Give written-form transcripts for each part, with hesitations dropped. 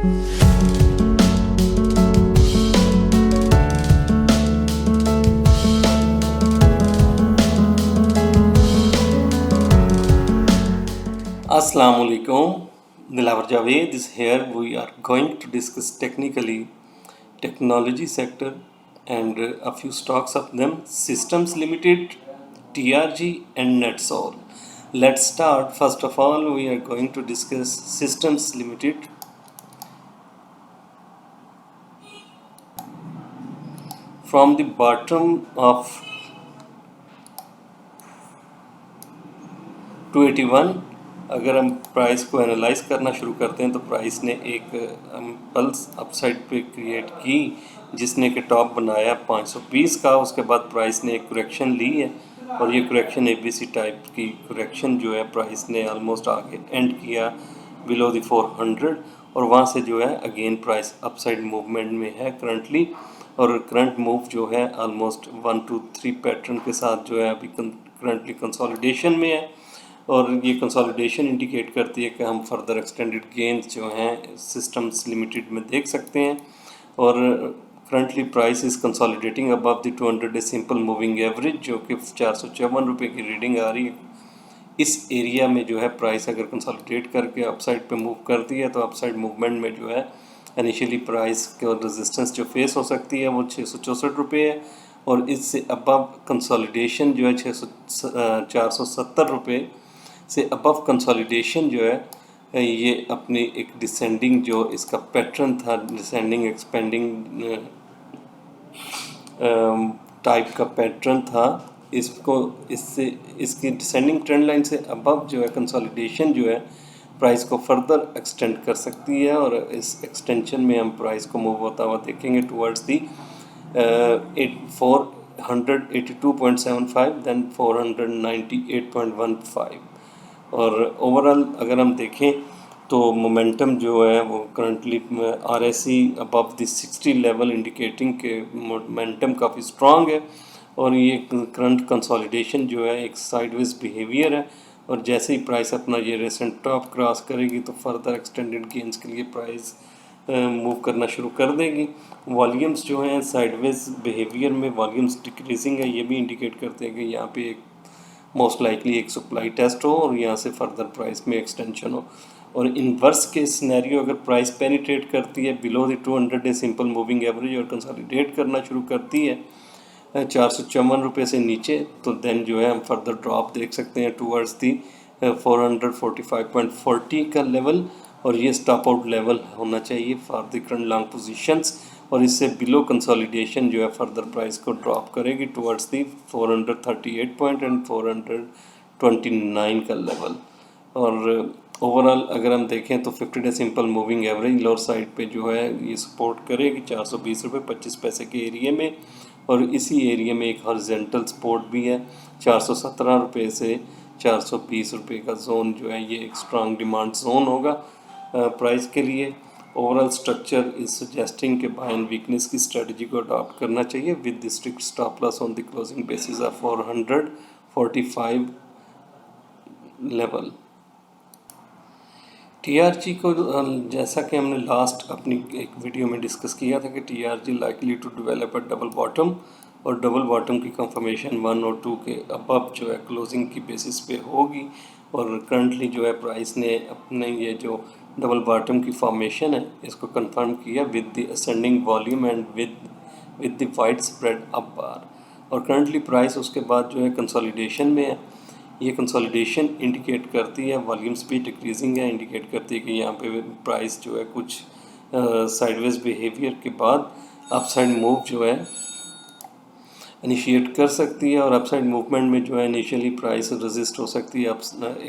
Assalamu alaikum. Dilawar Javed is here. We are going to discuss technically technology sector and a few stocks of them: Systems Limited, TRG, and NetSol. Let's start. First of all, we are going to discuss Systems Limited. From the bottom of 281, अगर हम price को analyse करना शुरू करते हैं तो price ने एक पल्स अपसाइड पे क्रिएट की, जिसने कि टॉप बनाया 520 का। उसके बाद प्राइस ने एक करेक्शन ली है और ये करेक्शन ABC टाइप की करेक्शन जो है प्राइस ने ऑलमोस्ट आगे एंड किया बिलो द 400 और वहाँ से जो है अगेन प्राइस अपसाइड मूवमेंट में है करंटली। और करंट मूव जो है ऑलमोस्ट 1 2 3 पैटर्न के साथ जो है अभी करंटली कंसोलिडेशन में है और ये कंसोलिडेशन इंडिकेट करती है कि हम फर्दर एक्सटेंडेड गेंस जो हैं सिस्टम्स लिमिटेड में देख सकते हैं। और currently price is consolidating above the 200 day simple moving average, जो कि 454 रुपये की रीडिंग आ रही है। इस एरिया में जो है प्राइस अगर कंसोलिडेट करके अपसाइड पे मूव करती है तो अपसाइड मूवमेंट में जो है इनिशियली प्राइस के रेजिस्टेंस जो फेस हो सकती है वो 664 रुपये है और इससे अबव कंसोलिडेशन जो है 470 रुपये से अबव कंसोलिडेशन जो है ये अपनी एक डिसेंडिंग जो इसका पैटर्न था, डिसेंडिंग एक्सपेंडिंग टाइप का पैटर्न था, इसको इससे इसकी डिसेंडिंग ट्रेंड लाइन से अबव जो है कंसोलिडेशन जो है प्राइस को फर्दर एक्सटेंड कर सकती है और इस एक्सटेंशन में हम प्राइस को मूव होता हुआ देखेंगे टुवर्ड्स दी 482.75 देन 498.15। और ओवरऑल अगर हम देखें तो मोमेंटम जो है वो currently RSI above the 60 level indicating के मोमेंटम काफ़ी स्ट्रॉन्ग है और ये करंट कंसोलिडेशन जो है एक साइडवेज बिहेवियर है और जैसे ही प्राइस अपना ये रेसेंट टॉप क्रॉस करेगी तो फर्दर एक्सटेंडेड गेंस के लिए प्राइस मूव करना शुरू कर देगी। वॉल्यूम्स जो हैं साइडवेज बिहेवियर में वॉल्यूम्स डिक्रीजिंग है, ये भी इंडिकेट करते हैं कि यहाँ पे एक मोस्ट लाइकली एक सप्लाई टेस्ट हो और यहाँ से फर्दर प्राइस में एक्सटेंशन हो। और इनवर्स के सिनेरियो अगर प्राइस पेनिट्रेट करती है below the 200 day simple moving average और कंसोलिडेट करना शुरू करती है 454 रुपये से नीचे, तो देन जो है हम फर्दर ड्रॉप देख सकते हैं टूवर्ड्स दी 445.40 का लेवल और ये स्टॉप आउट लेवल होना चाहिए for the current long positions और इससे बिलो कंसोलिडेशन जो है फर्दर प्राइस को ड्रॉप करेगी टुवर्ड्स दी 438 पॉइंट एंड 429 का लेवल। और ओवरऑल अगर हम देखें तो 50 day simple moving average lower side पे जो है ये सपोर्ट करेगी 420 रुपये 25 पैसे के एरिया में और इसी एरिया में एक हॉरिजॉन्टल सपोर्ट भी है 417 रुपये से 420 रुपये का जोन जो है ये एक स्ट्रांग डिमांड जोन होगा प्राइस के लिए। ओवरऑल स्ट्रक्चर इज सजेस्टिंग के बाय एंड वीकनेस की स्ट्रेटजी को अडॉप्ट करना चाहिए with the strict stop loss on the closing basis of 445 level. TRG को जैसा कि हमने लास्ट अपनी एक वीडियो में डिस्कस किया था कि TRG likely to develop a double bottom और डबल बॉटम की कंफर्मेशन 1 और 2 के अबव जो है क्लोजिंग की बेसिस पे होगी और करंटली जो है प्राइस ने अपने ये जो डबल बॉटम की फॉर्मेशन है इसको कंफर्म किया with the ascending volume and with the wide spread up bar और करंटली प्राइस उसके बाद जो है कंसोलिडेशन में है। ये कंसोलिडेशन इंडिकेट करती है वॉल्यूम्स भी डिक्रीजिंग है, इंडिकेट करती है कि यहाँ पे प्राइस जो है कुछ साइडवेज बिहेवियर के बाद अपसाइड मूव जो है इनिशिएट कर सकती है और अपसाइड मूवमेंट में जो है इनिशियली प्राइस रेजिस्ट हो सकती है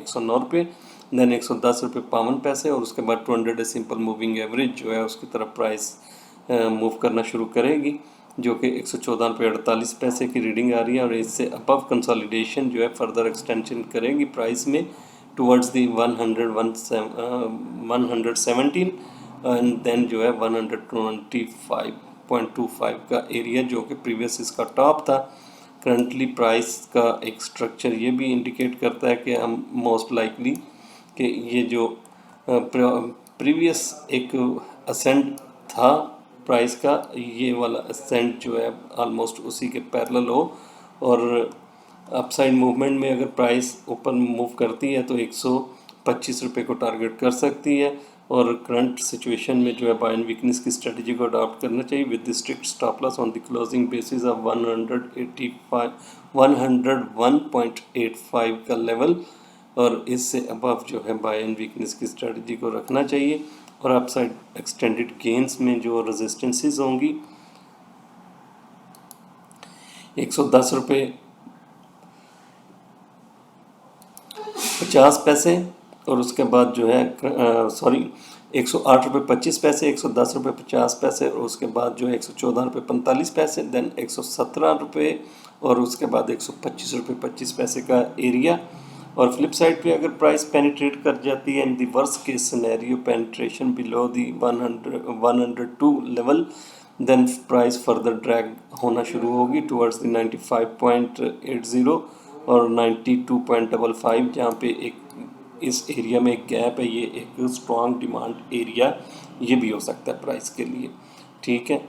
109 रुपये देन 110 रुपये 52 पैसे और उसके बाद 200 डे सिंपल मूविंग एवरेज जो है उसकी तरफ प्राइस मूव करना शुरू करेगी जो कि 114 रुपये 48 पैसे की रीडिंग आ रही है और इससे अबव कंसोलिडेशन जो है फर्दर एक्सटेंशन करेगी प्राइस में टुवर्ड्स दी 117 एंड देन जो है 125.25 का एरिया जो कि प्रीवियस इसका टॉप था। करंटली प्राइस का एक स्ट्रक्चर ये भी इंडिकेट करता है कि हम मोस्ट लाइकली कि ये जो प्रीवियस एक असेंड था प्राइस का, ये वाला असेंड जो है ऑलमोस्ट उसी के पैरेलल हो, और अपसाइड मूवमेंट में अगर प्राइस ऊपर मूव करती है तो 125 रुपये को टारगेट कर सकती है। और करंट सिचुएशन में जो है बाय एंड वीकनेस की स्ट्रेटजी को अडॉप्ट करना चाहिए with the strict stop loss on the closing basis of 101.85 का लेवल, और इससे अबव जो है बाय एंड वीकनेस की स्ट्रेटजी को रखना चाहिए। और अपसाइड एक्सटेंडेड गेंस में जो रेजिस्टेंसेस होंगी 110 रुपये 50 पैसे, और उसके बाद जो है 108 रुपये 25 पैसे, 110 रुपये 50 पैसे, और उसके बाद जो है 114 रुपये 45 पैसे, देन 117 रुपये, और उसके बाद 125 रुपये 25 पैसे का एरिया। और फ्लिप साइड पे अगर प्राइस पेनिट्रेट कर जाती है in the worst case scenario penetration below the 102 level, then price further drag होना शुरू होगी टुवर्ड्स द 95.80 और 92.55, जहाँ पे एक इस एरिया में एक गैप है, ये एक स्ट्रॉन्ग डिमांड एरिया ये भी हो सकता है प्राइस के लिए। ठीक है,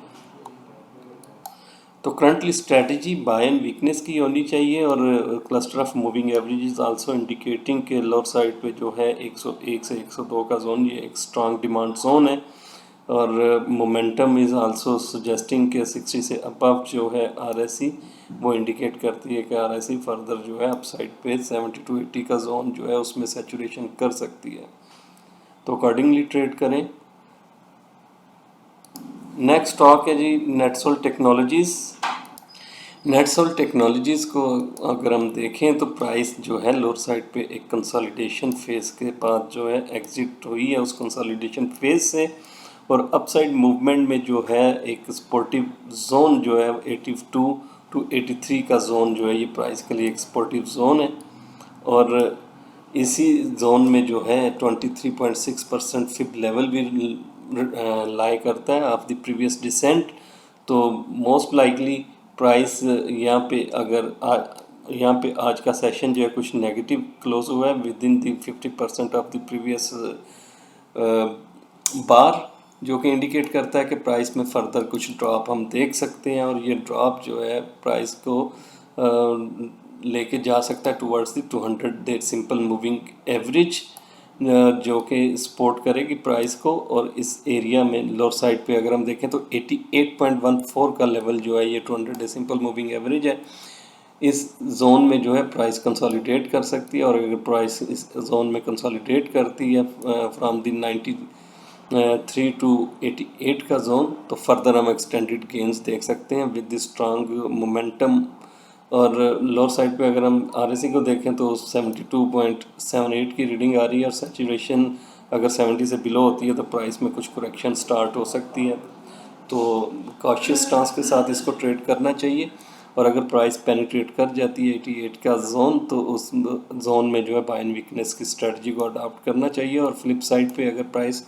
तो currently strategy buy and weakness की होनी चाहिए, और cluster of moving averages also indicating के लोअर साइड पे जो है 101 से 102 का जोन ये एक स्ट्रॉन्ग डिमांड जोन है, और मोमेंटम इज़ आल्सो सजेस्टिंग के 60 से अबव जो है RSI वो इंडिकेट करती है कि RSI फर्दर जो है अपसाइड पे 70 to 80 का जोन जो है उसमें सैचुरेशन कर सकती है, तो अकॉर्डिंगली ट्रेड करें। नेक्स्ट स्टॉक है जी नेटसोल टेक्नोलॉजीज़। नेटसोल टेक्नोलॉजीज़ को अगर हम देखें तो प्राइस जो है लोअर साइड पे एक कंसोलिडेशन फेज़ के बाद जो है एग्जिट हुई है उस कंसोलिडेशन फेज़ से, और अपसाइड मूवमेंट में जो है एक सपोर्टिव जोन जो है 82 to 83 का जोन जो है ये प्राइस के लिए एक सपोर्टिव जोन है, और इसी जोन में जो है 23.6% फिब लेवल भी लाई करता है ऑफ द प्रीवियस डिसेंट। तो मोस्ट लाइकली प्राइस यहाँ पे अगर यहाँ पे आज का सेशन जो है कुछ नेगेटिव क्लोज हुआ है within the 50% of the previous bar, जो कि इंडिकेट करता है कि प्राइस में फर्दर कुछ ड्रॉप हम देख सकते हैं, और ये ड्रॉप जो है प्राइस को लेके जा सकता है towards the 200 day simple moving average, जो कि सपोर्ट करेगी प्राइस को। और इस एरिया में लोअर साइड पे अगर हम देखें तो 88.14 का लेवल जो है ये 200 डे सिंपल मूविंग एवरेज है, इस जोन में जो है प्राइस कंसोलिडेट कर सकती है, और अगर प्राइस इस जोन में कंसोलिडेट करती है फ्रॉम द 93 to 88 का जोन, तो फर्दर हम एक्सटेंडेड गेंस देख सकते हैं विद द स्ट्रांग मोमेंटम। और लोअर साइड पे अगर हम RSI को देखें तो 72.78 की रीडिंग आ रही है, और सैचुरेशन अगर 70 से बिलो होती है तो प्राइस में कुछ करेक्शन स्टार्ट हो सकती है, तो कॉशियस स्टांस के साथ इसको ट्रेड करना चाहिए। और अगर प्राइस पेनिट्रेट कर जाती है 88 का जोन तो उस जोन में जो है बाय एंड वीकनेस की स्ट्रेटजी को अडॉप्ट करना चाहिए। और फ्लिप साइड पे अगर प्राइस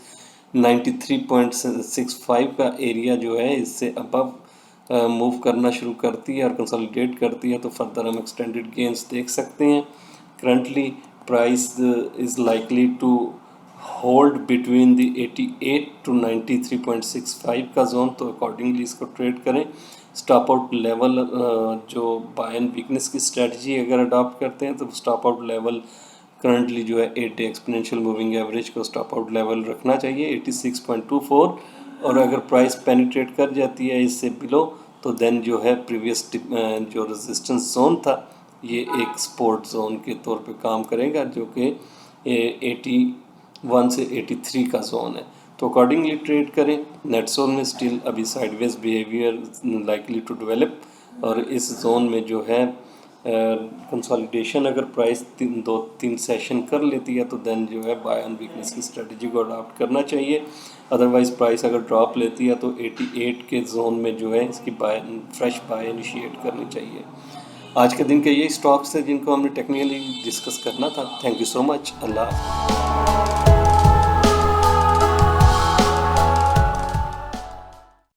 93.65 का एरिया जो है इससे अबव मूव करना शुरू करती है और कंसोलिडेट करती है तो फर्दर हम एक्सटेंडेड गेंस देख सकते हैं। Currently price is likely to hold between the 88 to 93.65 का जोन, तो अकॉर्डिंगली इसको ट्रेड करें। स्टॉप आउट लेवल जो बाय एंड वीकनेस की स्ट्रेटजी अगर अडॉप्ट करते हैं तो स्टॉप आउट लेवल करंटली जो है 8 डे एक्सपोनेंशियल मूविंग एवरेज को स्टॉप आउट लेवल रखना चाहिए 86.24, और अगर प्राइस पेनिट्रेट कर जाती है इससे बिलो तो देन जो है प्रीवियस जो रेजिस्टेंस जोन था ये एक सपोर्ट जोन के तौर पे काम करेगा, जो कि 81 से 83 का जोन है, तो अकॉर्डिंगली ट्रेड करें। नेटसोल में स्टिल अभी sideways behaviour likely to develop, और इस जोन में जो है कंसोलिडेशन अगर प्राइस 2-3 सेशन कर लेती है तो देन जो है बाय ऑन वीकनेस की स्ट्रेटजी को अडॉप्ट करना चाहिए। अदरवाइज़ प्राइस अगर ड्रॉप लेती है तो 88 के जोन में जो है इसकी फ्रेश बाय इनिशिएट करनी चाहिए। आज के दिन के यही स्टॉक्स थे जिनको हमने टेक्निकली डिस्कस करना था। Thank you so much. Allah.